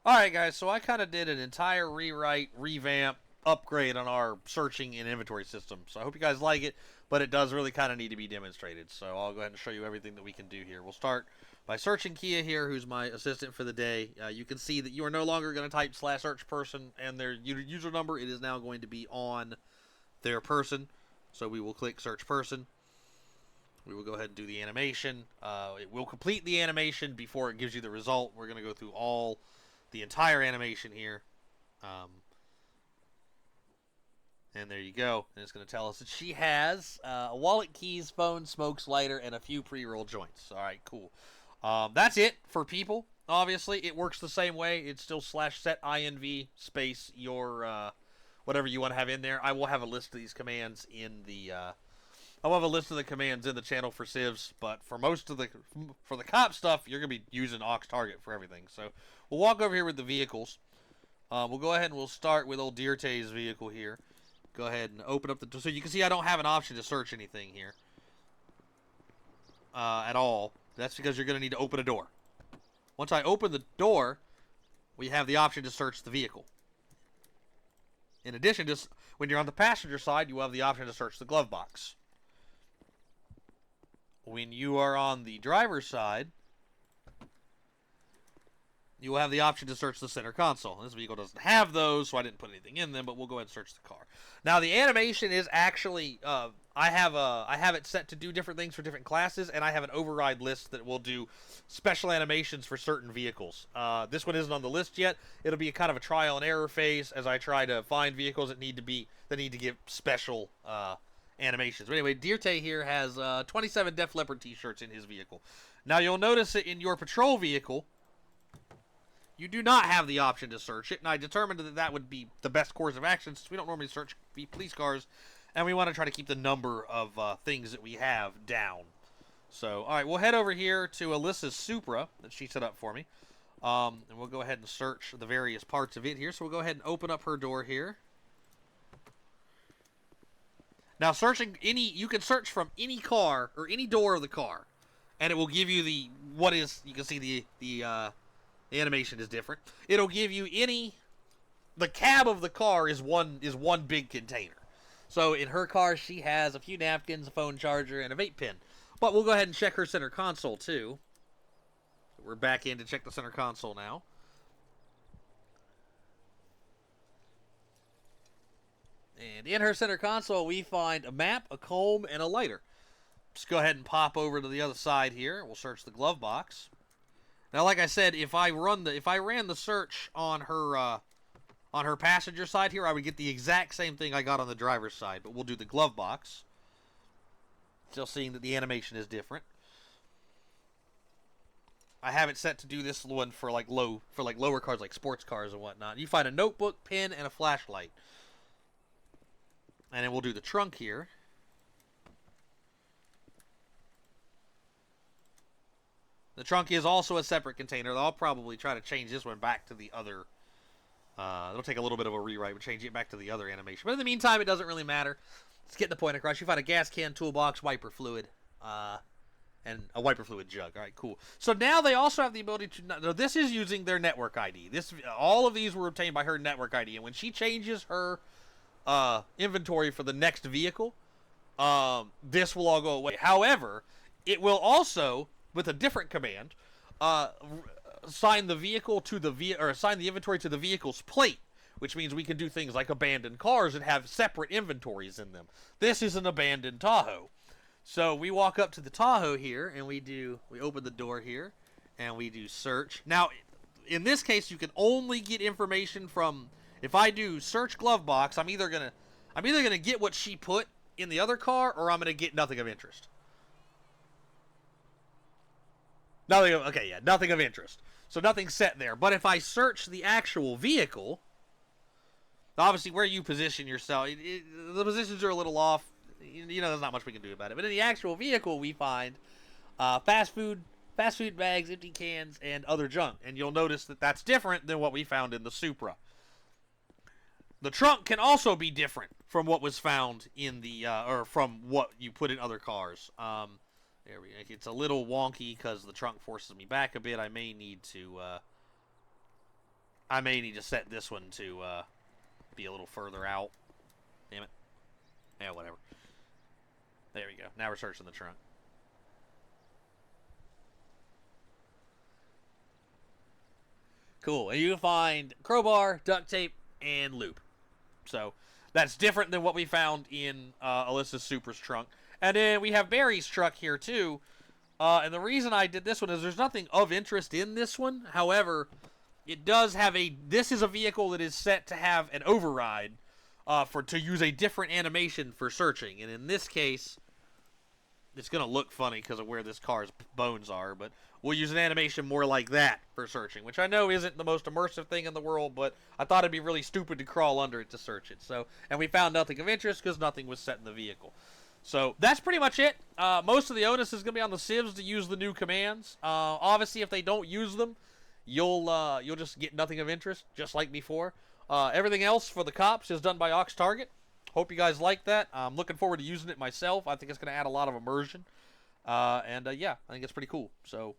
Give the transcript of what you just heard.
Alright guys, so I kind of did an entire rewrite, revamp, upgrade on our searching and inventory system. So I hope you guys like it, but it does really kind of need to be demonstrated. So I'll go ahead and show you everything that we can do here. We'll start by searching Kia here, who's my assistant for the day. You can see that you are no longer going to type /search person and their user number. It is now going to be on their person. So we will click search person. We will go ahead and do the animation. It will complete the animation before it gives you the result. We're going to go through the entire animation here. And there you go. And it's going to tell us that she has a wallet, keys, phone, smokes, lighter, and a few pre-roll joints. All right, cool. That's it for people. Obviously, it works the same way. It's still /set inv space your whatever you want to have in there. I will have a list of these commands in the I'll have a list of the commands in the channel for civs, but for the cop stuff, you're gonna be using aux target for everything. So we'll walk over here with the vehicles. We'll go ahead and we'll start with old Dirte's vehicle here. Go ahead and open up so you can see I don't have an option to search anything here at all. That's because you're gonna need to open a door. Once I open the door, we have the option to search the vehicle. In addition, just when you're on the passenger side, you have the option to search the glove box. When you are on the driver's side, you will have the option to search the center console. This vehicle doesn't have those, so I didn't put anything in them, but we'll go ahead and search the car. Now, the animation is actually, I have it set to do different things for different classes, and I have an override list that will do special animations for certain vehicles. This one isn't on the list yet. It'll be a kind of a trial and error phase as I try to find vehicles that need to give special animations. But anyway, Dirte here has 27 Def Leppard t-shirts in his vehicle. Now, you'll notice that in your patrol vehicle, you do not have the option to search it, and I determined that that would be the best course of action since we don't normally search police cars, and we want to try to keep the number of things that we have down. So, all right, we'll head over here to Alyssa's Supra that she set up for me, and we'll go ahead and search the various parts of it here. So we'll go ahead and open up her door here. Now, you can search from any car or any door of the car, and it will give you you can see the animation is different. It'll give you the cab of the car is one big container. So in her car, she has a few napkins, a phone charger, and a vape pen. But we'll go ahead and check her center console too. We're back in to check the center console now. And in her center console, we find a map, a comb, and a lighter. Just go ahead and pop over to the other side here. We'll search the glove box. Now, like I said, if I ran the search on her passenger side here, I would get the exact same thing I got on the driver's side. But we'll do the glove box. Still seeing that the animation is different. I have it set to do this one for lower cars, like sports cars and whatnot. You find a notebook, pen, and a flashlight. And then we'll do the trunk here. The trunk is also a separate container. I'll probably try to change this one back to the other. It'll take a little bit of a rewrite. We'll change it back to the other animation. But in the meantime, it doesn't really matter. Let's get the point across. You find a gas can, toolbox, wiper fluid, and a wiper fluid jug. All right, cool. So now they also have the ability to. Now, this is using their network ID. All of these were obtained by her network ID. And when she changes her inventory for the next vehicle, this will all go away. However, it will also, with a different command, assign the inventory to the vehicle's plate, which means we can do things like abandoned cars and have separate inventories in them. This is an abandoned Tahoe. So we walk up to the Tahoe here, and we open the door here, and we do search. Now, in this case, you can only get information from, if I do search glove box, I'm either gonna get what she put in the other car, or I'm gonna get nothing of interest. Nothing of interest. So nothing's set there. But if I search the actual vehicle, obviously where you position yourself, the positions are a little off. There's not much we can do about it. But in the actual vehicle, we find fast food bags, empty cans, and other junk. And you'll notice that that's different than what we found in the Supra. The trunk can also be different from what was found in or from what you put in other cars. It's a little wonky because the trunk forces me back a bit. I may need to I may need to set this one to be a little further out. Damn it. Yeah, whatever. There we go. Now we're searching the trunk. Cool. And you can find crowbar, duct tape, and loop. So that's different than what we found in Alyssa's Super's trunk. And then we have Barry's truck here too. And the reason I did this one is there's nothing of interest in this one. However, it does have this is a vehicle that is set to have an override to use a different animation for searching. And in this case, it's going to look funny because of where this car's bones are, but we'll use an animation more like that for searching, which I know isn't the most immersive thing in the world, but I thought it'd be really stupid to crawl under it to search it. So, and we found nothing of interest because nothing was set in the vehicle. So that's pretty much it. Most of the onus is going to be on the civs to use the new commands. Obviously, if they don't use them, you'll just get nothing of interest, just like before. Everything else for the cops is done by Ox Target. Hope you guys like that. I'm looking forward to using it myself. I think it's going to add a lot of immersion. Yeah, I think it's pretty cool. So